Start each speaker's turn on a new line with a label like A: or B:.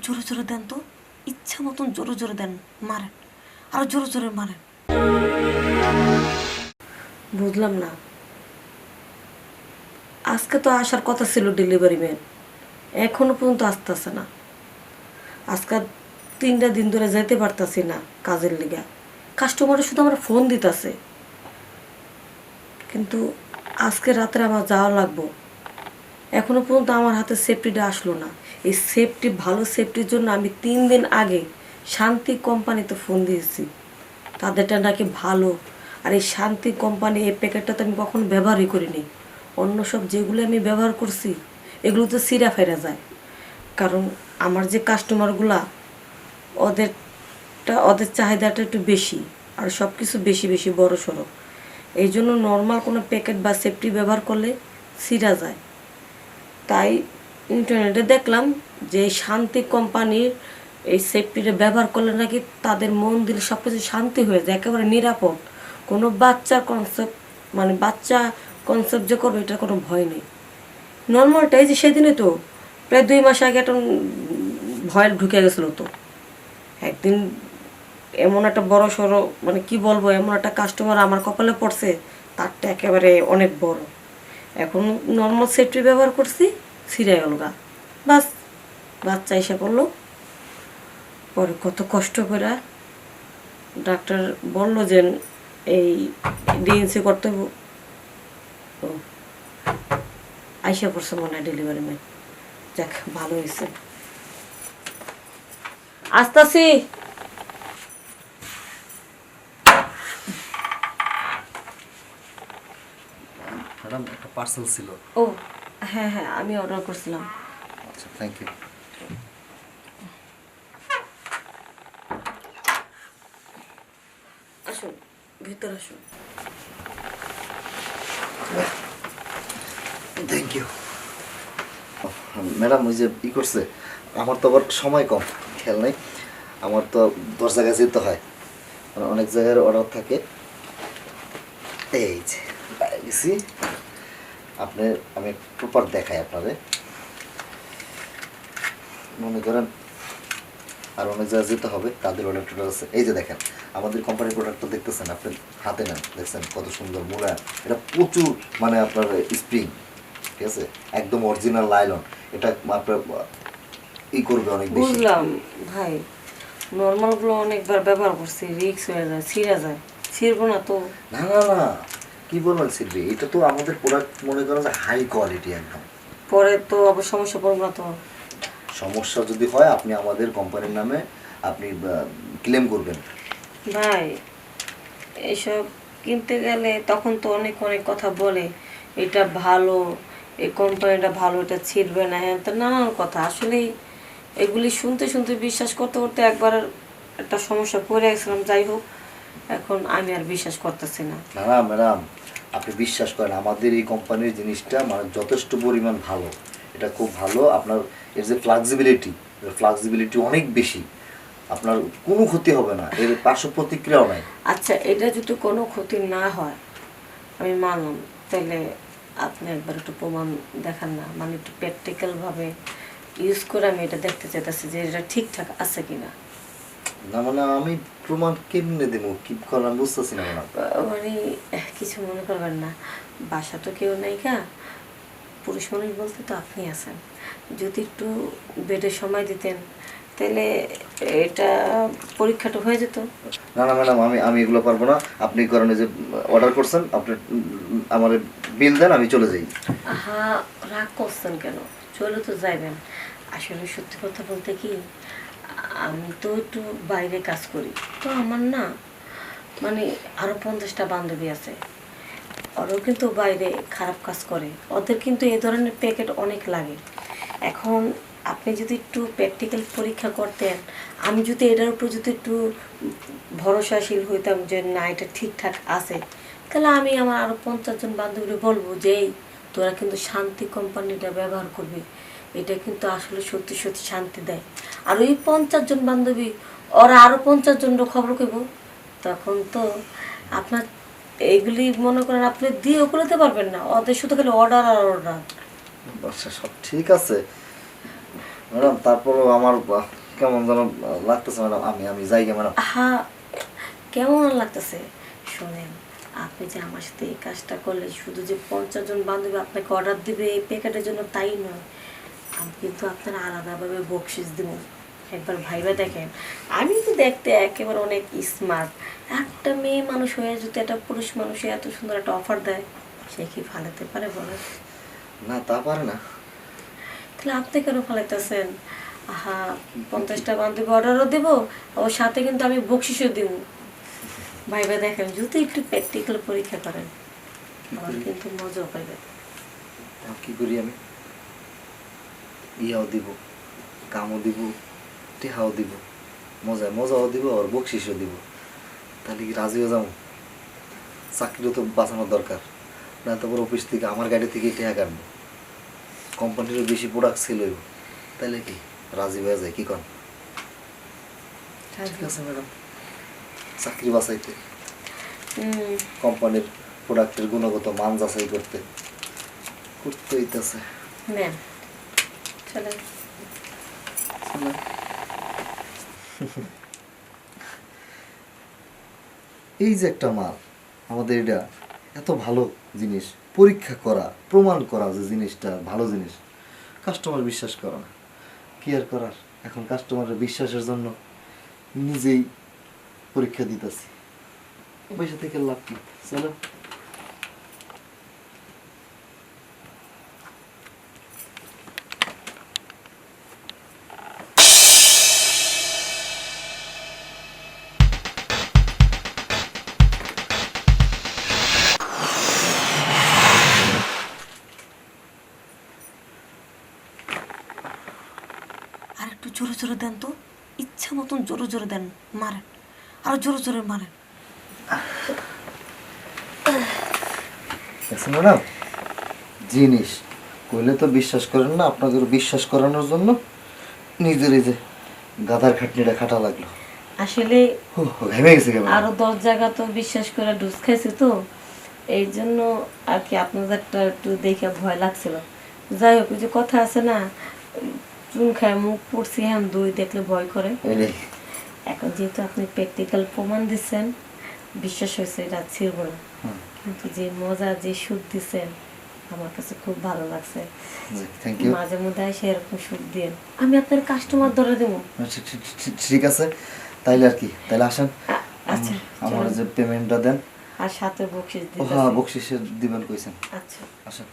A: জোরে জোরে দেন তো, ইচ্ছা মতন জোরে জোরে দেন, মারেন, আরো জোরে জোরে মারেন। বুঝলাম না, আজকে তো আসার কথা ছিল ডেলিভারি ম্যান, এখনো পর্যন্ত আসতেছে না। আজকে 3টা দিন ধরে যাইতে পারতাছি না কাজের লিগা। কাস্টমার শুধু আমার ফোন দিতেছে, কিন্তু আজকে রাত্রে আমার যাওয়া লাগবো। এখনো পর্যন্ত আমার হাতে সেফটিটা আসলো না। এই সেফটি, ভালো সেফটির জন্য আমি 3 দিন আগে শান্তি কোম্পানিতে ফোন দিয়েছি, তাদেরটা নাকি ভালো। আর এই শান্তি কোম্পানি এই প্যাকেটটা তো আমি কখনো ব্যবহারই করিনি। অন্য সব যেগুলো আমি ব্যবহার করছি এগুলো তো সিরা ফেরা যায়। কারণ আমার যে কাস্টমারগুলা, ওদের চাহিদাটা একটু বেশি, আর সব কিছু বেশি বেশি বড় সড়ো। এই জন্য নর্মাল কোনো প্যাকেট বা সেফটি ব্যবহার করলে ছিঁড়া যায়। তাই ইন্টারনেটে দেখলাম যে এই শান্তি কোম্পানির এই সেফটিটা ব্যবহার করলে নাকি তাদের মন দিলে সব কিছু শান্তি হয়ে যায়, একেবারে নিরাপদ। কোনো বাচ্চার কনসেপ্ট, মানে বাচ্চা কনসেপ্ট যে করবে এটার কোনো ভয় নেই। নর্মালটাই যে সেদিনে তো প্রায় 2 মাস আগে একটা ভয় ঢুকে গেছিলো তো। একদিন এমন একটা বড় সড়ো, মানে কি বলবো, এমন একটা কাস্টমার আমার কপালে পড়ছে, তারটা একেবারে অনেক বড়। এখন নর্মাল সেফটি ব্যবহার করছি, ছিঁড়ে গেল গা, বাস। বাচ্চা এসে পড়লো, পরে কত কষ্ট করে ডাক্তার বললো যে এই ডিএনসি করতে হবে। ও আইসা পড়ছে মনে হয় ডেলিভারি ম্যান। যাক, ভালো হয়েছে। আসতাছি।
B: ম্যাডাম একটা পার্সেল ছিল।
A: ও হ্যাঁ হ্যাঁ, আমি অর্ডার করছিলাম।
B: আচ্ছা, থ্যাংক ইউ।
A: আসুন, ভিতর আসুন।
B: Thank you. ম্যাডাম ওই যে করছে, আমার তো আবার সময় কম, খেয়াল নেই। আমার তো 10 জায়গায় যেতে হয়, মানে অনেক জায়গার অর্ডার থাকে। এই যে গেছি, আপনি আমি প্রপার দেখাই আপনারে। মনে করেন আর অনেক জায়গায় যেতে হবে, তাদের অর্ডার টোটাল আছে। এই যে দেখেন, আমাদের কোম্পানির প্রোডাক্ট তো দেখতেছেন, আপনি হাতে নেন, দেখছেন কত সুন্দর মোলা। এটা প্রচুর, মানে আপনার স্প্রিং, ঠিক আছে, একদম অরিজিনাল লাইলন। এটা আপনার করবে অনেক বেশি।
A: বুঝলাম ভাই, নর্মালগুলো অনেকবার ব্যবহার করছি, রিক্স হয়ে যায়, ছিঁড়া যায়। ছিঁড়বো না তো?
B: না না না, কি বলবেন সিলভি, এটা তো আমাদের প্রোডাক্ট, মনে করেন যে হাই কোয়ালিটি একদম।
A: পরে তো আবার সমস্যা পড়বো না তো?
B: সমস্যা যদি হয় আপনি আমাদের কোম্পানির নামে আপনি ক্লেম করবেন।
A: ভাই, এসব কিনতে গেলে তখন তো অনেক অনেক কথা বলে, এটা ভালো, এই কোম্পানিটা ভালো, এটা ছিঁড়বে না, হ্যাঁ, তো নানান কথা। আসলে এগুলি শুনতে শুনতে বিশ্বাস করতে করতে একবার একটা সমস্যা পড়ে গেছিলাম। যাই হোক, এখন আমি আর বিশ্বাস করতেছি না।
B: না না ম্যাডাম, আপনি বিশ্বাস করেন, আমাদের এই কোম্পানির জিনিসটা মানে যথেষ্ট পরিমাণ ভালো। এটা খুব ভালো। আপনার এর যে ফ্লেক্সিবিলিটি অনেক বেশি, আপনার কোনো ক্ষতি হবে না, এর পার্শ্ব প্রতিক্রিয়াও নাই।
A: আচ্ছা, এটা যদি কোনো ক্ষতি না হয় আমি মানলাম, তাহলে আপনি একবার একটু প্রমাণ দেখান না, মানে একটু প্র্যাকটিক্যালভাবে ইউজ করে আমি এটা দেখতে চাইতেছি যে এটা ঠিকঠাক আছে কিনা।
B: না মানে আমি প্রমাণ কেমনে দেবো, কি করলাম বুঝতেছি না ম্যাডাম।
A: মানে কিছু মনে করবেন না, বাসা তো কেউ নাই কা, পুরুষ মানুষ বলতে তো আপনি আছেন। যদি একটু বেডে সময় দিতেন তাহলে এটা পরীক্ষাটা হয়ে যেত।
B: না না ম্যাডাম, আমি এগুলো পারবো না। আপনি করেন যে অর্ডার করছেন, আপনি আমার বিল দেন, আমি চলে যাই।
A: হ্যাঁ, রাগ করছেন কেন? চলে তো যাইবেন। আসলে সত্যি কথা বলতে কি, আমি তো একটু বাইরে কাজ করি, তো আমার না, মানে আরো 50টা বান্ধবী আছে, ওরাও কিন্তু বাইরে খারাপ কাজ করে, ওদের কিন্তু এই ধরনের প্যাকেট অনেক লাগে। এখন আপনি যদি একটু প্র্যাকটিক্যাল পরীক্ষা করতেন, আমি যদি এটার উপর যদি একটু ভরসাশীল হইতাম যে না এটা ঠিকঠাক আছে, তাহলে আমি আমার আরও 50 জন বান্ধবীরা বলবো যে এই তোরা কিন্তু শান্তি কোম্পানিটা ব্যবহার করবি, এটা কিন্তু আসলে সত্যি সত্যি শান্তি দেয়। আর ওই 50 জন বান্ধবী ওরা আরও 50 জনের খবর কইব, তখন তো আপনার এইগুলি মনে করেন আপনি দিয়ে করতে পারবেন না, ওদের শুধু খালি অর্ডার আর অর্ডার।
B: আচ্ছা, সব ঠিক আছে। ম্যাডাম তারপরও আমার কেমন যেন লাগতেছে ম্যাডাম, আমি আমি যাই গে ম্যাডাম।
A: আহা, কেমন আর লাগতেছে? শোনেন, আপনি যে আমার সাথে এই কাজটা করলে শুধু যে 50 জন বান্ধবী আপনাকে অর্ডার দিবে এই প্যাকেটের জন্য তাই নয়, আমি কিন্তু আপনার আলাদাভাবে বকশিস দেবো। একবার ভাইবা দেখেন, আমি তো দেখতে একেবারে অনেক স্মার্ট। একটা মেয়ে মানুষ হয়ে যদি একটা পুরুষ মানুষে এত সুন্দর একটা অফার দেয়, সে কি ফালাতে পারে বলেন?
B: না তা পারে না।
A: তাহলে আপনি কেন ফালাইতেছেন? আহা, 50টা বান্ধবী অর্ডারও দেবো, ওর সাথে কিন্তু আমি বকশিসও দিব। ভাইবা দেখেন, যদি একটু প্র্যাকটিক্যাল পরীক্ষা করেন, আমার কিন্তু মজাও পাইবে।
B: তা কি করি আমি? ইয়াও দিব, কামও দিব, টেহাও দিব, মজাও দিব আর বকশিসও দিব। তাহলে কি রাজিও যাবো? চাকরিও তো বাঁচানোর দরকার, না তারপর অফিস থেকে আমার গাড়ি থেকে টেহা কাটবো, কোম্পানিরও বেশি প্রোডাক্ট সেল হইব, তাহলে কি রাজি হয়ে যায়? কি কন? ঠিক আছে ম্যাডাম, চাকরি বাঁচাইতে, কোম্পানির প্রোডাক্টের গুণগত মান যাচাই করতে হইতেছে।
A: নেন, চলেন।
B: এই যে একটা মাল, আমাদের এটা এত ভালো জিনিস, পরীক্ষা করা, প্রমাণ করা যে জিনিসটা ভালো জিনিস, কাস্টমার বিশ্বাস করে না। কি আর করার, এখন কাস্টমারের বিশ্বাসের জন্য নিজেই পরীক্ষা দিতেছি। পয়সা থেকে লাভ কি? চলো।
A: আর একটু জোরে জোরে দেন তো, ইচ্ছা মতন জোরে জোরে দেন, মারেন, আরো জোরে জোরে মারেন।
B: দেখছেন ম্যাডাম, জিনিস কইলে তো বিশ্বাস করেন না, আপনাদের বিশ্বাস করানোর জন্য নিজের এই যে গাধার খাটনিটা খাটা লাগলো।
A: আসলে
B: ঘেমে গেছে কেমন।
A: আরো 10 জায়গা তো বিশ্বাস করে ডুস খাইছে তো, এই জন্য আর কি আপনাদেরটা একটু দেখে ভয় লাগছিল। যাই হোক, ওই যে কথা আছে না, চুন খায় মুখ পড়ছি, হ্যাঁ দই দেখলে ভয় করে। এখন যেহেতু আপনি প্র্যাকটিক্যাল প্রমাণ দিচ্ছেন, বিশ্বাস হয়েছে, এটা ছিড়ব না। কিন্তু যে মজা, যে সুখ দিচ্ছেন, আমার কাছে খুব ভালো লাগছে।
B: Thank you.
A: মাঝে মধ্যে এসে এরকম সুখ দিন, আমি আপনার কাস্টমার ধরে দেবো।
B: ঠিক আছে, তাইলে আর কি, তাইলে আসেন।
A: আচ্ছা,
B: আমার যে পেমেন্টটা দেন,
A: আর সাথে বকশিস
B: ও
A: দিন।
B: হ্যাঁ বকশিসের দিবেন কইছেন।
A: আচ্ছা,
B: আসেন।